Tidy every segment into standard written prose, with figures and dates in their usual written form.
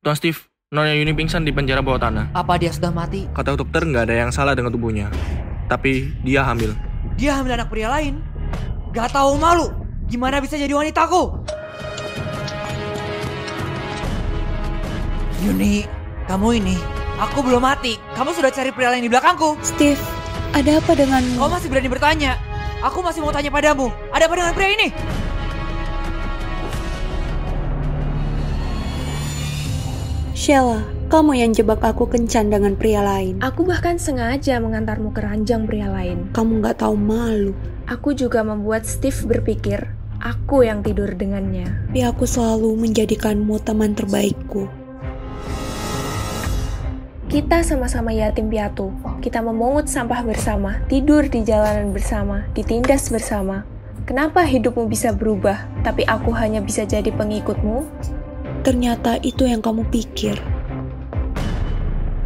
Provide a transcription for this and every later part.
Tuan Steve, Nona Yuni pingsan di penjara bawah tanah. Apa dia sudah mati? Kata dokter nggak ada yang salah dengan tubuhnya. Tapi dia hamil. Dia hamil anak pria lain? Gak tahu malu. Gimana bisa jadi wanitaku? Yuni, kamu ini, aku belum mati. Kamu sudah cari pria lain di belakangku. Steve, ada apa denganmu? Kau masih berani bertanya? Aku masih mau tanya padamu, ada apa dengan pria ini? Sheila, kamu yang jebak aku kencan dengan pria lain. Aku bahkan sengaja mengantarmu ke ranjang pria lain. Kamu gak tahu malu. Aku juga membuat Steve berpikir, aku yang tidur dengannya. Tapi aku selalu menjadikanmu teman terbaikku. Kita sama-sama yatim piatu. Kita memungut sampah bersama, tidur di jalanan bersama, ditindas bersama. Kenapa hidupmu bisa berubah, tapi aku hanya bisa jadi pengikutmu? Ternyata itu yang kamu pikir.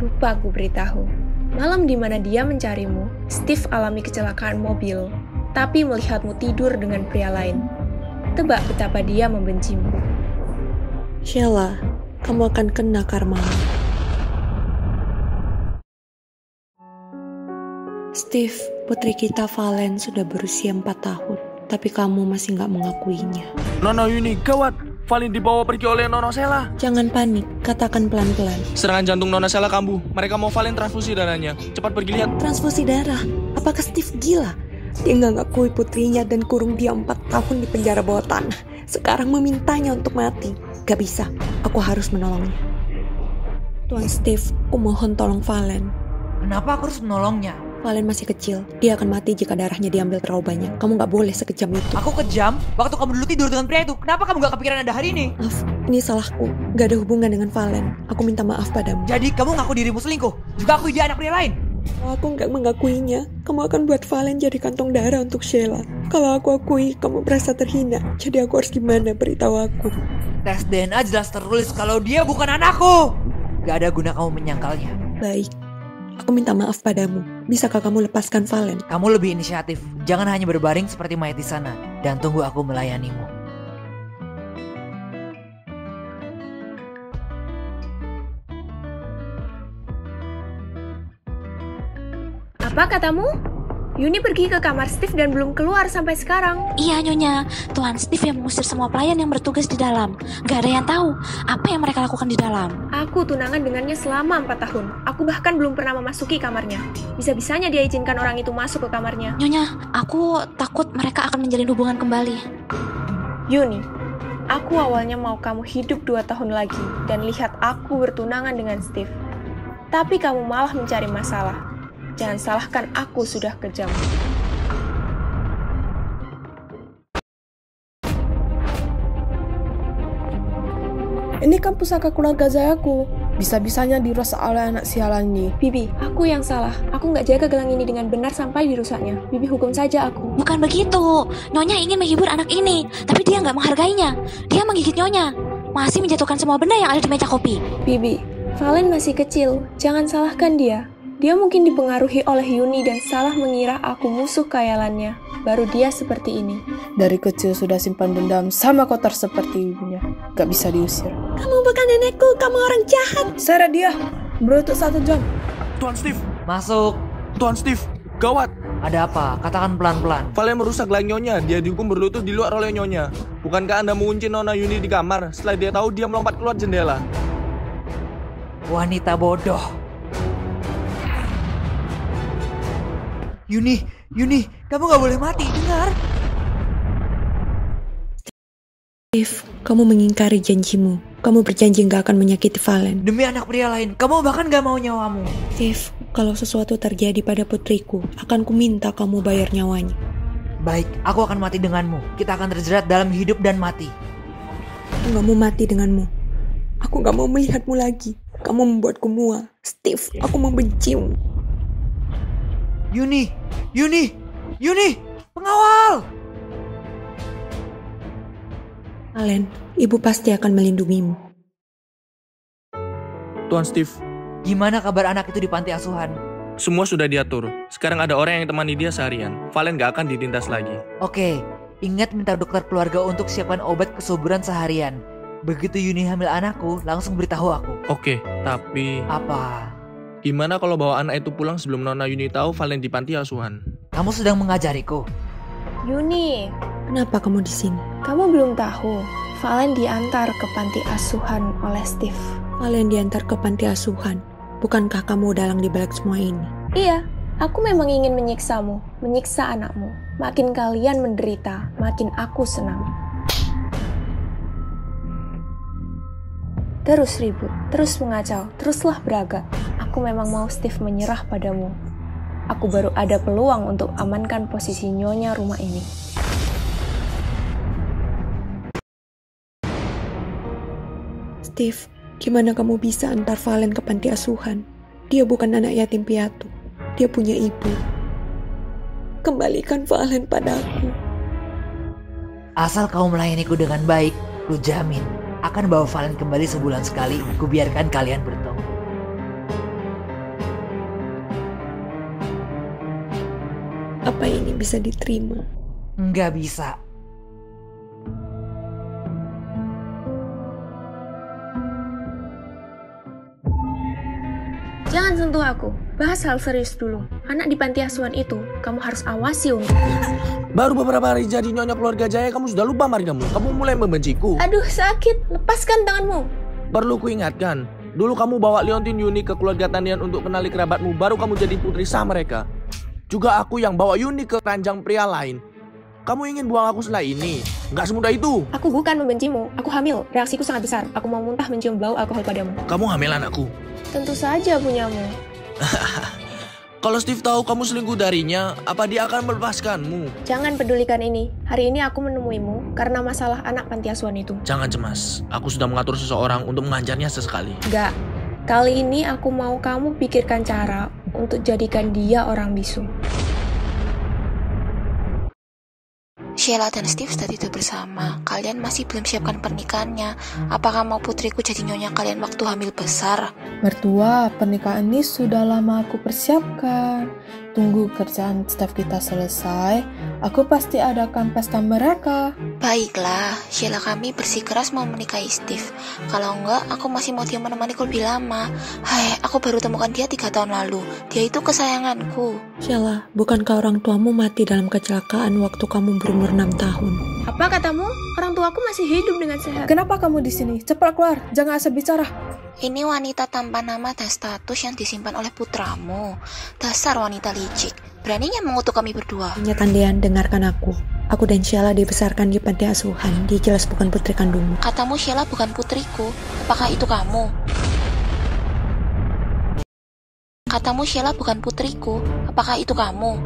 Lupa aku beritahu. Malam di mana dia mencarimu, Steve alami kecelakaan mobil, tapi melihatmu tidur dengan pria lain. Tebak betapa dia membencimu. Sheila, kamu akan kena karmamu. Steve, putri kita Valen sudah berusia 4 tahun, tapi kamu masih gak mengakuinya. Nona Yuni, gawat! Valen dibawa pergi oleh Nona Sheila. Jangan panik, katakan pelan-pelan. Serangan jantung Nona Sheila kambuh. Mereka mau Valen transfusi darahnya. Cepat pergi lihat. Transfusi darah? Apakah Steve gila? Dia gak ngakui putrinya dan kurung dia 4 tahun di penjara bawah tanah. Sekarang memintanya untuk mati. Gak bisa, aku harus menolongnya. Tuan Steve, aku mohon tolong Valen. Kenapa aku harus menolongnya? Valen masih kecil, dia akan mati jika darahnya diambil terlalu banyak. Kamu gak boleh sekejam itu. Aku kejam? Waktu kamu dulu tidur dengan pria itu, kenapa kamu gak kepikiran ada hari ini? Maaf, ini salahku. Gak ada hubungan dengan Valen. Aku minta maaf padamu. Jadi kamu ngaku dirimu selingkuh? Juga akui dia anak pria lain? Kalau aku gak mengakuinya, kamu akan buat Valen jadi kantong darah untuk Sheila. Kalau aku akui, kamu merasa terhina. Jadi aku harus gimana? Beritahu aku. Tes DNA jelas tertulis kalau dia bukan anakku. Gak ada guna kamu menyangkalnya. Baik, aku minta maaf padamu. Bisakah kamu lepaskan Valen? Kamu lebih inisiatif. Jangan hanya berbaring seperti mayat di sana. Dan tunggu aku melayanimu. Apa katamu? Yuni pergi ke kamar Steve dan belum keluar sampai sekarang. Iya Nyonya, Tuan Steve yang mengusir semua pelayan yang bertugas di dalam. Gak ada yang tahu apa yang mereka lakukan di dalam. Aku tunangan dengannya selama 4 tahun. Aku bahkan belum pernah memasuki kamarnya. Bisa-bisanya dia izinkan orang itu masuk ke kamarnya. Nyonya, aku takut mereka akan menjalin hubungan kembali. Yuni, aku awalnya mau kamu hidup 2 tahun lagi dan lihat aku bertunangan dengan Steve. Tapi kamu malah mencari masalah. Jangan salahkan aku sudah kejam. Ini kan pusaka keluarga Zayaku. Bisa-bisanya dirusak oleh anak sialan ini. Bibi, aku yang salah. Aku nggak jaga gelang ini dengan benar sampai dirusaknya. Bibi hukum saja aku. Bukan begitu. Nyonya ingin menghibur anak ini, tapi dia nggak menghargainya. Dia menggigit Nyonya. Masih menjatuhkan semua benda yang ada di meja kopi. Bibi, Valen masih kecil. Jangan salahkan dia. Dia mungkin dipengaruhi oleh Yuni dan salah mengira aku musuh khayalannya. Baru dia seperti ini. Dari kecil sudah simpan dendam sama kotor seperti ibunya. Gak bisa diusir. Kamu bukan nenekku, kamu orang jahat. Seret dia. Berlutut 1 jam. Tuan Steve! Masuk. Tuan Steve! Gawat! Ada apa? Katakan pelan-pelan. Valen merusak gelang Nyonya. Dia dihukum berlutut di luar oleh Nyonya. Bukankah Anda mengunci Nona Yuni di kamar setelah dia tahu dia melompat keluar jendela? Wanita bodoh. Yuni, kamu gak boleh mati, dengar? Steve, kamu mengingkari janjimu. Kamu berjanji gak akan menyakiti Valen. Demi anak pria lain, kamu bahkan gak mau nyawamu. Steve, kalau sesuatu terjadi pada putriku, akan kuminta kamu bayar nyawanya. Baik, aku akan mati denganmu. Kita akan terjerat dalam hidup dan mati. Aku gak mau mati denganmu. Aku gak mau melihatmu lagi. Kamu membuatku mual. Steve, aku membencimu. Yuni, pengawal! Valen, ibu pasti akan melindungimu. Tuan Steve, Gimana kabar anak itu di panti asuhan? semua sudah diatur. Sekarang ada orang yang temani dia seharian. Valen gak akan ditindas lagi. Oke, ingat minta dokter keluarga untuk siapkan obat kesuburan seharian. Begitu Yuni hamil anakku, langsung beritahu aku. Oke, tapi Apa? gimana kalau bawa anak itu pulang sebelum Nona Yuni tahu Valen di panti asuhan? Kamu sedang mengajariku? Yuni, Kenapa kamu di sini? kamu belum tahu. Valen diantar ke panti asuhan oleh Steve. Kalian diantar ke panti asuhan. Bukankah kamu dalang di balik semua ini? Iya, aku memang ingin menyiksamu, menyiksa anakmu. Makin kalian menderita, makin aku senang. Terus ribut, terus mengacau, teruslah beragak. Aku memang mau Steve menyerah padamu. Aku baru ada peluang untuk amankan posisi nyonya rumah ini. Steve, gimana kamu bisa antar Valen ke panti asuhan? Dia bukan anak yatim piatu. Dia punya ibu. Kembalikan Valen padaku. Asal kau melayaniku dengan baik, ku jamin akan bawa Valen kembali sebulan sekali. Ku biarkan kalian bertemu. Apa ini bisa diterima? Nggak bisa. Jangan sentuh aku, bahas hal serius dulu. Anak di panti asuhan itu, kamu harus awasi untuk. Baru beberapa hari jadi Nyonya keluarga Jaya, kamu sudah lupa margamu. Kamu mulai membenciku. Aduh, sakit. Lepaskan tanganmu. Perlu kuingatkan, dulu kamu bawa Leontin Yuni ke keluarga Tandian untuk kenali kerabatmu, baru kamu jadi putri sah mereka. Juga aku yang bawa Yuni ke ranjang pria lain. Kamu ingin buang aku setelah ini? Nggak semudah itu. Aku bukan membencimu, aku hamil. Reaksiku sangat besar. Aku mau muntah mencium bau alkohol padamu. Kamu hamil anakku. Tentu saja punyamu. Kalau Steve tahu kamu selingkuh darinya, apa dia akan melepaskanmu? Jangan pedulikan ini. Hari ini aku menemuimu karena masalah anak panti asuhan itu. Jangan cemas, aku sudah mengatur seseorang untuk mengajarnya sesekali. Enggak. Kali ini aku mau kamu pikirkan cara untuk jadikan dia orang bisu. Sheila dan Steve sudah tidur bersama. Kalian masih belum siapkan pernikahannya. Apakah mau putriku jadi nyonya kalian waktu hamil besar? Mertua, pernikahan ini sudah lama aku persiapkan. Tunggu kerjaan staff kita selesai, aku pasti adakan pesta mereka. Baiklah, Sheila kami bersikeras mau menikahi Steve. Kalau enggak, aku masih mau dia menemaniku lebih lama. Hai, aku baru temukan dia 3 tahun lalu. Dia itu kesayanganku. Sheila, bukankah orang tuamu mati dalam kecelakaan waktu kamu berumur 6 tahun? Apa katamu? Orang tuaku masih hidup dengan sehat. Kenapa kamu di sini? Cepat keluar, jangan asal bicara. Ini wanita tanpa nama dan status yang disimpan oleh putramu. Dasar wanita licik. Beraninya mengutuk kami berdua. Nyonya Tandian, dengarkan aku. Aku dan Sheila dibesarkan di panti asuhan. Dia jelas bukan putri kandungmu. Katamu Sheila bukan putriku. Apakah itu kamu? Katamu Sheila bukan putriku. Apakah itu kamu?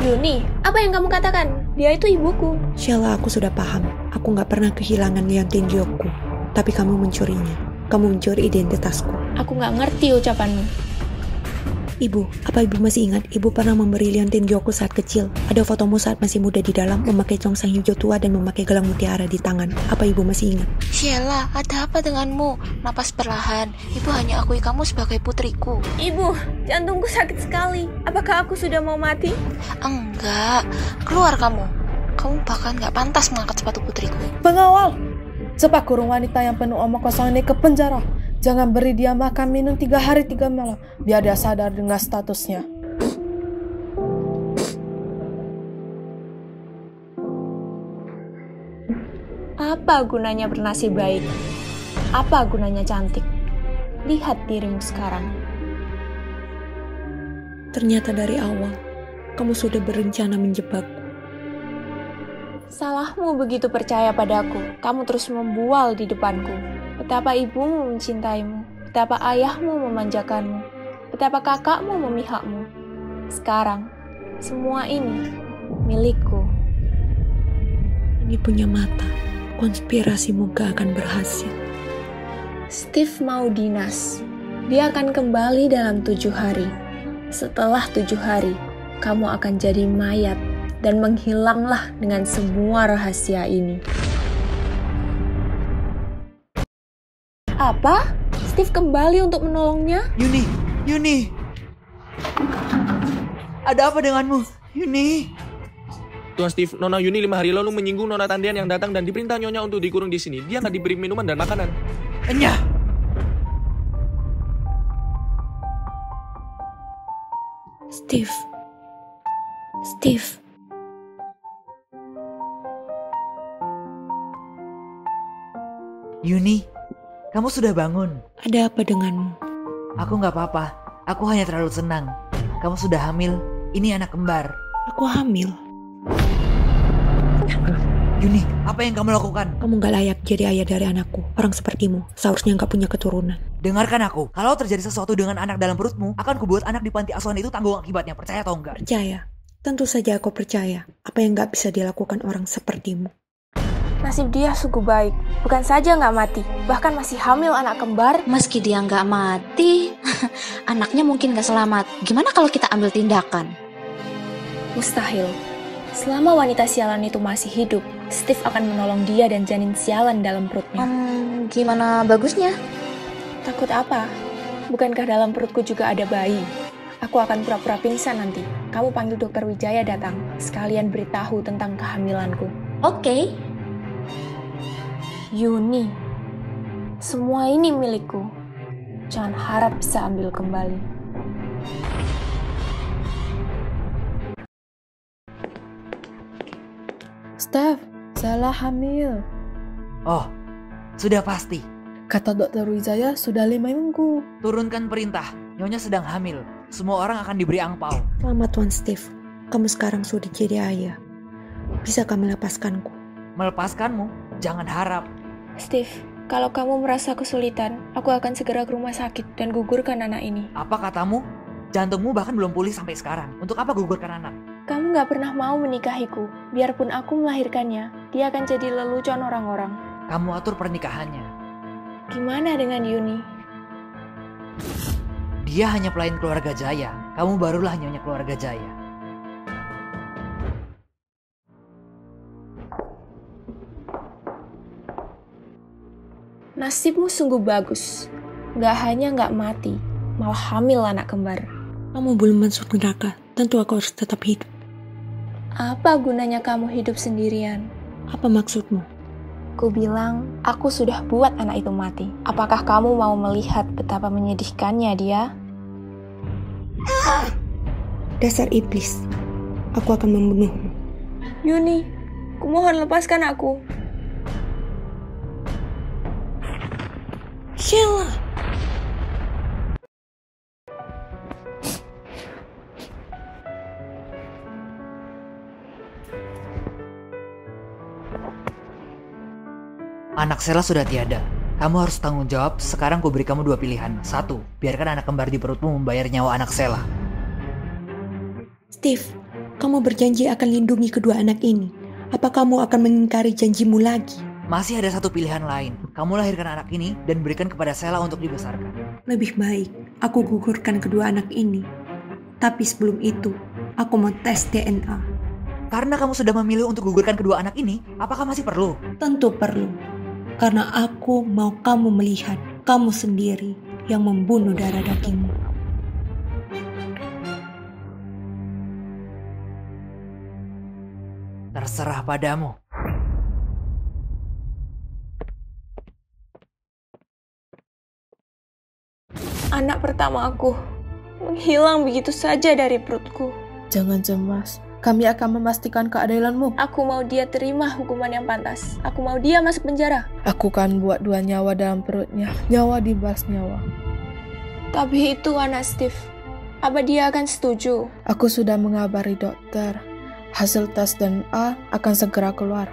Yuni, apa yang kamu katakan? Dia itu ibuku. Sheila, aku sudah paham. Aku nggak pernah kehilangan Leontin Jyoku. Tapi kamu mencurinya. Kamu mencuri identitasku. Aku nggak ngerti ucapanmu. Ibu, apa ibu masih ingat ibu pernah memberi Leontin Jyoku saat kecil? Ada fotomu saat masih muda di dalam, memakai congsang hijau tua dan memakai gelang mutiara di tangan. Apa ibu masih ingat? Sheila, ada apa denganmu? Napas perlahan. Ibu hanya akui kamu sebagai putriku. Ibu, jantungku sakit sekali. Apakah aku sudah mau mati? Enggak. Keluar kamu. Kamu bahkan gak pantas mengangkat sepatu putriku. Pengawal, cepat kurung wanita yang penuh omong kosong ini ke penjara. Jangan beri dia makan minum 3 hari 3 malam, biar dia sadar dengan statusnya. Apa gunanya bernasib baik? Apa gunanya cantik? Lihat dirimu sekarang. Ternyata dari awal, kamu sudah berencana menjebakku. Salahmu begitu percaya padaku. Kamu terus membual di depanku. Betapa ibumu mencintaimu. Betapa ayahmu memanjakanmu. Betapa kakakmu memihakmu. Sekarang, semua ini milikku. Ini punya mata. Konspirasimu gak akan berhasil. Steve mau dinas. Dia akan kembali dalam 7 hari. Setelah 7 hari, kamu akan jadi mayat. Dan menghilanglah dengan semua rahasia ini. Apa? Steve kembali untuk menolongnya? Yuni, Yuni. Ada apa denganmu? Yuni. Tuan Steve, Nona Yuni 5 hari lalu menyinggung Nona Tandian yang datang dan diperintah Nyonya untuk dikurung di sini. Dia nggak diberi minuman dan makanan. Enyah! Steve. Steve. Yuni, kamu sudah bangun. Ada apa denganmu? Aku nggak apa-apa. Aku hanya terlalu senang. Kamu sudah hamil. Ini anak kembar. Aku hamil. Yuni, apa yang kamu lakukan? Kamu gak layak jadi ayah dari anakku. Orang sepertimu seharusnya gak punya keturunan. Dengarkan aku. Kalau terjadi sesuatu dengan anak dalam perutmu, akan kubuat anak di panti asuhan itu tanggung akibatnya. Percaya atau enggak? Percaya. Tentu saja aku percaya. Apa yang gak bisa dilakukan orang sepertimu. Nasib dia sungguh baik. Bukan saja nggak mati, bahkan masih hamil anak kembar. Meski dia nggak mati, anaknya mungkin nggak selamat. Gimana kalau kita ambil tindakan? Mustahil. Selama wanita sialan itu masih hidup, Steve akan menolong dia dan janin sialan dalam perutnya. Gimana bagusnya? Takut apa? Bukankah dalam perutku juga ada bayi? Aku akan pura-pura pingsan nanti. Kamu panggil dokter Wijaya datang, sekalian beritahu tentang kehamilanku. Oke. Yuni, semua ini milikku. Jangan harap bisa ambil kembali. Steph, Sela hamil. Oh, sudah pasti. Kata dokter Wijaya sudah 5 minggu. Turunkan perintah. Nyonya sedang hamil. Semua orang akan diberi angpau. Selamat Tuan Steve. Kamu sekarang sudah jadi ayah. Bisa kamu lepaskanku? Melepaskanmu? Jangan harap. Steve, kalau kamu merasa kesulitan, aku akan segera ke rumah sakit dan gugurkan anak ini. Apa katamu? Jantungmu bahkan belum pulih sampai sekarang. Untuk apa gugurkan anak? Kamu gak pernah mau menikahiku. Biarpun aku melahirkannya, dia akan jadi lelucon orang-orang. Kamu atur pernikahannya. Gimana dengan Yuni? Dia hanya pelayan keluarga Jaya. Kamu barulah nyonya keluarga Jaya. Nasibmu sungguh bagus. Gak hanya gak mati, malah hamil anak kembar. Kamu belum masuk neraka. Tentu aku harus tetap hidup. Apa gunanya kamu hidup sendirian? Apa maksudmu? Ku bilang, aku sudah buat anak itu mati. Apakah kamu mau melihat betapa menyedihkannya dia? Dasar iblis. Aku akan membunuhmu. Yuni, kumohon lepaskan aku. Sheila! Anak Sela sudah tiada. Kamu harus tanggung jawab. Sekarang ku beri kamu 2 pilihan. 1, biarkan anak kembar di perutmu membayar nyawa anak Sela. Steve, kamu berjanji akan lindungi kedua anak ini. Apa kamu akan mengingkari janjimu lagi? Masih ada 1 pilihan lain. Kamu lahirkan anak ini dan berikan kepada Sela untuk dibesarkan. Lebih baik aku gugurkan kedua anak ini. Tapi sebelum itu, aku mau tes DNA. Karena kamu sudah memilih untuk gugurkan kedua anak ini, apakah masih perlu? Tentu perlu. Karena aku mau kamu melihat kamu sendiri yang membunuh darah dagingmu. Terserah padamu. Anak pertama aku menghilang begitu saja dari perutku. Jangan cemas. Kami akan memastikan keadilanmu. Aku mau dia terima hukuman yang pantas. Aku mau dia masuk penjara. Aku kan buat 2 nyawa dalam perutnya. Nyawa dibalas nyawa. Tapi itu anak Steve. Apa dia akan setuju? Aku sudah mengabari dokter. Hasil tes DNA akan segera keluar.